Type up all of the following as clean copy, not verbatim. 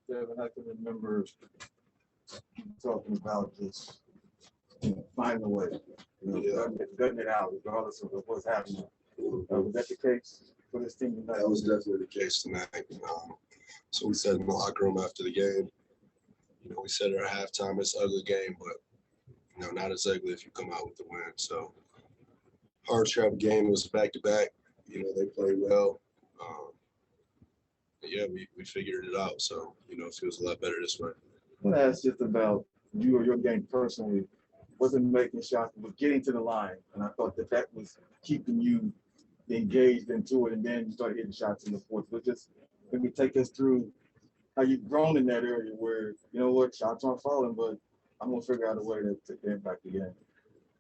Devin, I can remember you talking about just finding a way, gutting it out, regardless of what's happening. Was that the case for this team tonight? That was definitely the case tonight. So we said in the locker room after the game, we said at our halftime, it's an ugly game, but, not as ugly if you come out with the win. So hard trap game was back-to-back. They played well. Yeah, we figured it out. So, it feels a lot better this way. Well, that's just about you or your game personally. Wasn't making shots, but getting to the line. And I thought that was keeping you engaged into it. And then you started hitting shots in the fourth. But just maybe take us through how you've grown in that area where, shots aren't falling, but I'm going to figure out a way to impact the game.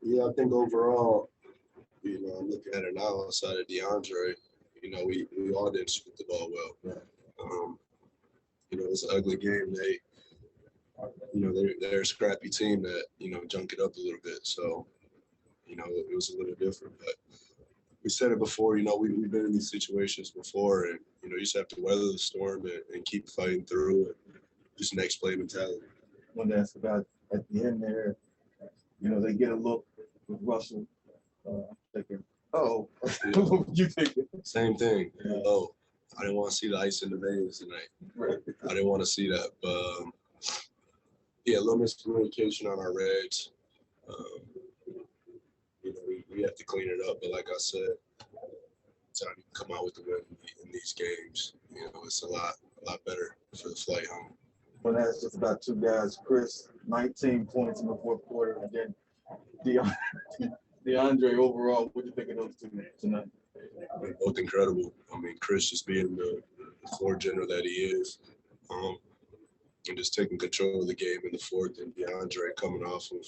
Yeah, I think overall, I'm looking at it now outside of Deandre, we all didn't shoot the ball well. Yeah. It's an ugly game. They're a scrappy team that, junk it up a little bit. So, it was a little different. But we said it before, we've been in these situations before. And, you just have to weather the storm and keep fighting through it. Just next play mentality. I want to ask about at the end there, they get a look with Russell. Thinking, what would you thinking? Same thing. Yeah. I didn't want to see the ice in the veins tonight. Right. I didn't want to see that. But, a little miscommunication on our reds. We have to clean it up. But like I said, time to come out with the win in these games. It's a lot better for the flight home. Well, that's just about two guys. Chris, 19 points in the fourth quarter. And then Deandre overall, what do you think of those two tonight? Both incredible. Chris just being the floor general that he is. And just taking control of the game in the fourth, and Deandre coming off of,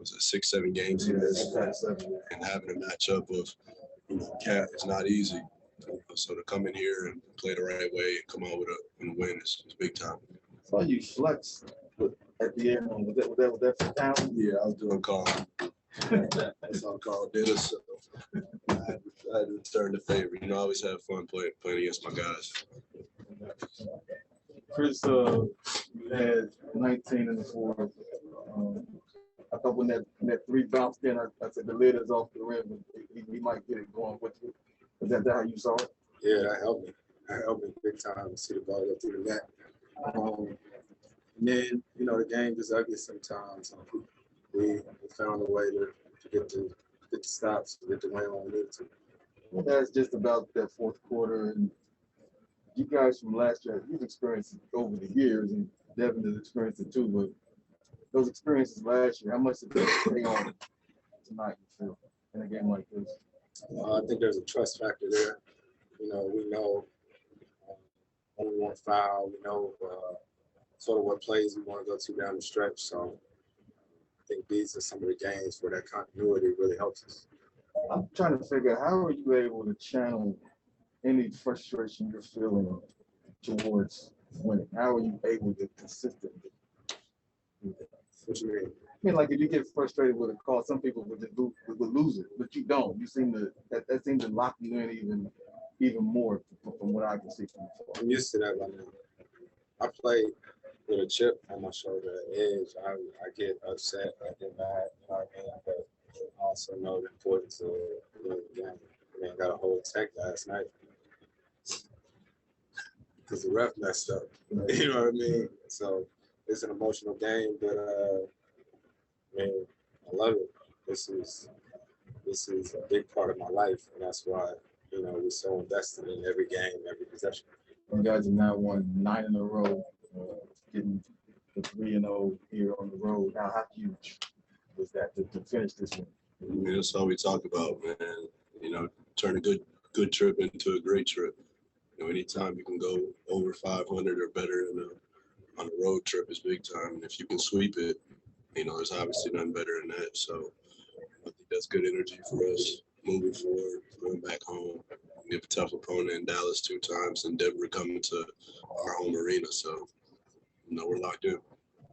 6-7 games he missed, and having a matchup of, Cat is not easy. So to come in here and play the right way and come out with a win is big time. So you flex at the end. Was that for down? Yeah, I was doing Carl. That's how Carl did it. So I had to return the favor. I always have fun playing against my guys. Chris had 19 in the fourth. I thought when that three bounced in, I said the lid is off the rim. He might get it going with you. Is that how you saw it? Yeah, that helped me. That helped me big time to see the ball go through the net. And then, the game is ugly sometimes. We found a way to get the stops, to get the win on the to. Well, that's just about that fourth quarter. And you guys from last year, you've experienced it over the years, and Devin has experienced it too. But those experiences last year, how much did they stay on tonight, you feel, in a game like this? I think there's a trust factor there. We know when we want to foul. We know sort of what plays we want to go to down the stretch. So I think these are some of the games where that continuity really helps us. I'm trying to figure out, how are you able to channel any frustration you're feeling towards winning? How are you able to consistently do that? What you mean? Like if you get frustrated with a call, some people would lose it, but you don't. You seem to that seems to lock you in even more from what I can see from you. I'm used to that by now. I play with a chip on my shoulder, at edge. I get upset, I get mad, but I also know the importance of winning the game. I got a whole tech last night because the ref messed up. You know what I mean? So it's an emotional game, but I love it. This is a big part of my life, and that's why we're so invested in every game, every possession. You guys have now won 9 in a row, getting the 3-0 here on the road. Now, how huge was that to finish this one? That's all we talk about, man. Turn a good trip into a great trip. Anytime you can go over 500 or better on a road trip is big time. And if you can sweep it, there's obviously nothing better than that. So I think that's good energy for us moving forward, going back home. We have a tough opponent in Dallas 2 times, and Denver coming to our home arena. So, we're locked in.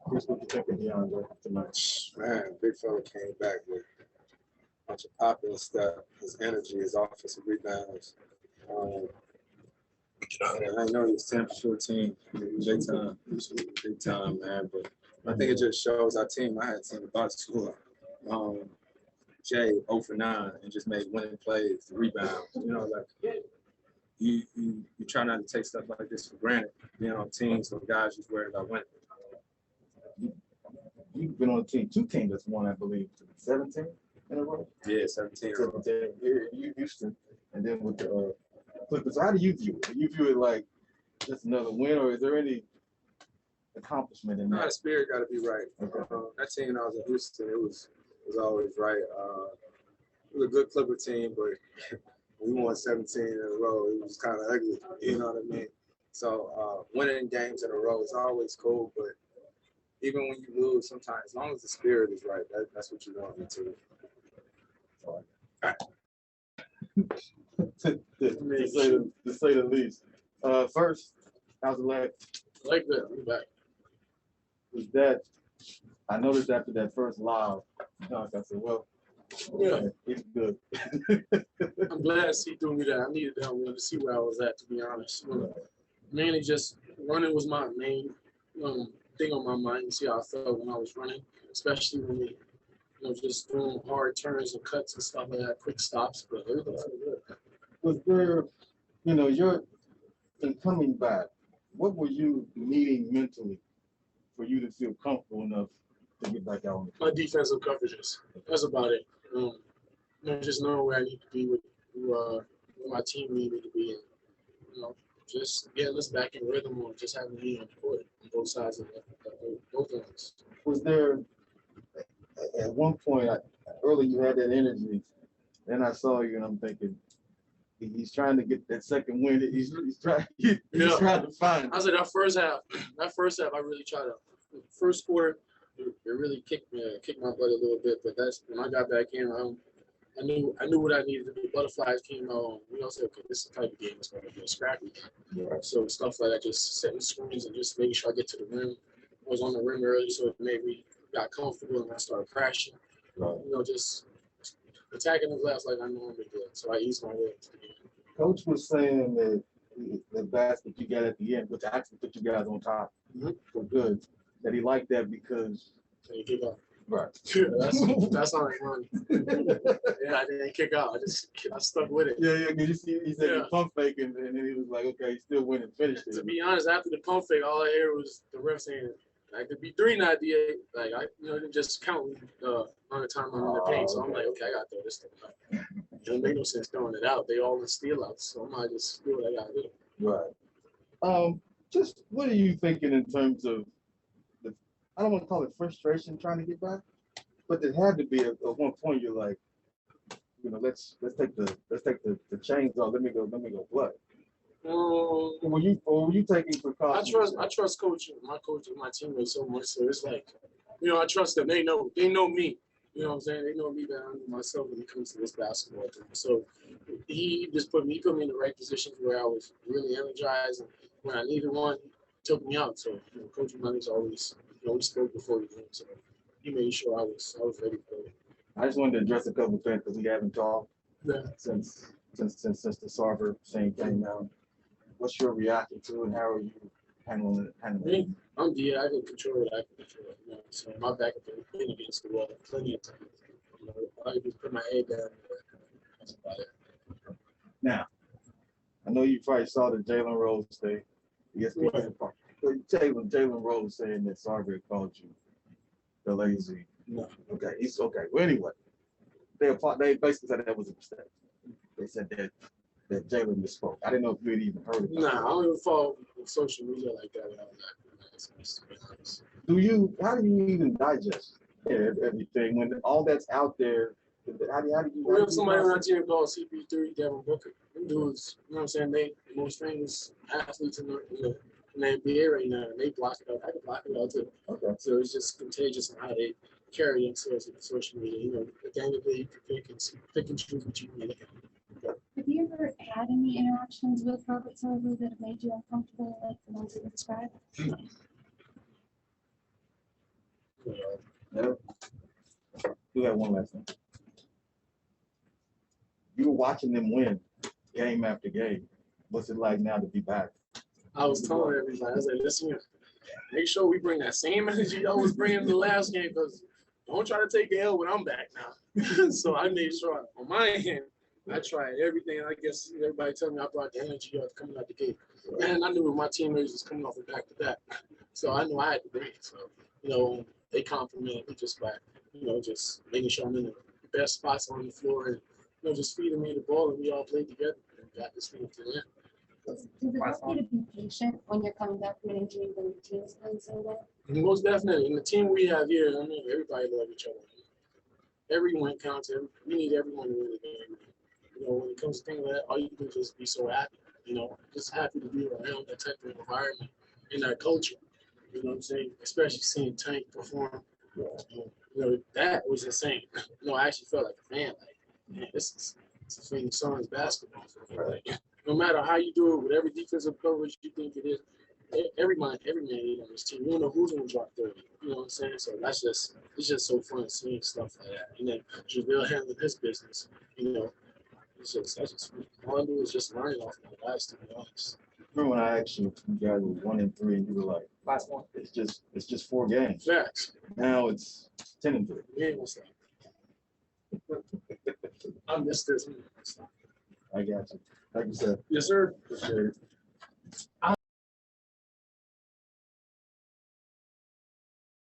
Chris, what do you think of Deandre tonight? Man, big fella came back with a bunch of popular stuff. His energy, his offensive rebounds. I know it's 10-14. Big time, man. But I think it just shows our team. I had seen about two. Jay 0 for 9 and just made winning plays, rebounds. You know, like you try not to take stuff like this for granted. Being on teams where guys just worried about winning. You've been on two teams that's won, I believe, 17 in a row. Yeah, 17. 17 here in Houston, and then with the Clippers. How do you view it? Do you view it like just another win, or is there any accomplishment in that? The spirit got to be right. Okay. That team I was in Houston, it was always right. It was a good Clipper team, but we won 17 in a row. It was kind of ugly, you know what I mean? So winning games in a row is always cool, but even when you lose, sometimes, as long as the spirit is right, that's what you want to. to say the least. First, how's the leg? Like that, I'm back. Was that? I noticed after that first live dunk, I said, "Well, Yeah, it's good." I'm glad C threw me that. I needed that one to see where I was at, to be honest. Mainly just running was my main thing on my mind, to see how I felt when I was running, especially when we, just doing hard turns and cuts and stuff like that, quick stops, but everything felt good. Was there, you're in coming back, what were you needing mentally for you to feel comfortable enough to get back out on the My defensive coverages, that's about it. Just knowing where I need to be with where my team needed me to be, and just getting us back in rhythm or just having me on the court on both sides of both ends. Was there, at one point, early you had that energy, then I saw you and I'm thinking, he's trying to get that second win. He's trying to find it. I said that first half, I really tried to. First quarter, it really kicked my butt a little bit. But that's when I got back in. I knew what I needed to do. Butterflies came out. We all said, okay, this is the type of game that's going to be a scrappy game. Yeah. So stuff like that, just setting screens and just making sure I get to the rim. I was on the rim early, so it made me got comfortable and I started crashing. Right. Just attacking the glass like I normally did. So I eased my way to the game. Coach was saying that the basket you got at the end, which actually put you guys on top for good, that he liked that because you kick out. Right. That's not like money. Yeah, I didn't kick out. I stuck with it. Yeah, because he said he pump faking, and then he was like, okay, he's still winning, finished it. To be honest, after the pump fake, all I heard was the ref saying, I could be 3 not D8. Like, I didn't just count on the time I'm in the paint. So I'm like, okay, I got to throw this thing out. It doesn't make no sense throwing it out. They all in steal outs. So I might just do what I got to do. Right. Just what are you thinking in terms of I don't want to call it frustration trying to get back, but there had to be at one point you're like, let's take the chains off. Let me go play. Were you taking precautions? I trust my coach and my teammates so much. So it's like, I trust them. They know me. You know what I'm saying? They know me better than myself when it comes to this basketball thing. So he put me in the right positions where I was really energized, and when I needed one, he took me out. So Coach Money's always, we spoke before the game, so he made sure I was ready for it. I just wanted to address a couple of things because we haven't talked since the Sarver thing came out. What's your reaction to it, and how are you handling it? I'm D. I can control it. I can control it. So my back has been against the wall plenty of times. I just put my head down. That's about it. Now, I know you probably saw the Jalen Rose thing. Yes, Jalen Rose saying that Sarver called you the lazy. No. Okay, he's okay. Well, anyway, they basically said that was a mistake. They said that Jalen misspoke. I didn't know if you had even heard of it. Nah, I don't even follow social media like that. How do you even digest everything when all that's out there? How do you? We have somebody on our team called CP3, Devin Booker. Them dudes, you know what I'm saying? They the most famous athletes in the NBA right now, and they block it out. I can block it out too. Okay. So it's just contagious in how they carry themselves in social media. At the end of the day, you can pick and choose what you can look at. Have you ever had any interactions with Robert Sarver that have made you uncomfortable, like the ones that you described? No. Do that one last thing. You were watching them win game after game. what's it like now to be back? I was telling everybody, I was like, listen here, make sure we bring that same energy y'all was bringing the last game, because don't try to take the L when I'm back now. So I made sure on my end, I tried everything. I guess everybody tell me I brought the energy up coming out the gate. And I knew my teammates was coming off the back to back. So I knew I had to bring it. So, they complimented me just by, just making sure I'm in the best spots on the floor and, just feeding me the ball, and we all played together and got this thing to the end. Does it help you to be patient when you're coming back from an injury when the team's playing so well? Most definitely. And the team we have here, everybody love each other. Everyone counts. We need everyone to win the game. When it comes to things like that, all you can do is just be so happy. Just happy to be around that type of environment and that culture. You know what I'm saying? Especially seeing Tank perform. That was insane. I actually felt like a fan. Like, man, it's a Phoenix Suns basketball. Like, no matter how you do it, whatever defensive coverage you think it is, every man on this team, you don't know who's gonna drop 30. You know what I'm saying? So it's just so fun seeing stuff like that. And then JaVale handling his business, all I do is just learn off my guys, to be honest. Remember when I asked you, you guys were 1-3, and you were like, last one, it's just 4 games. Facts. Now it's 10-3. Yeah, what's that? I missed this. I got you. Like you said. Yes, sir. Appreciate it.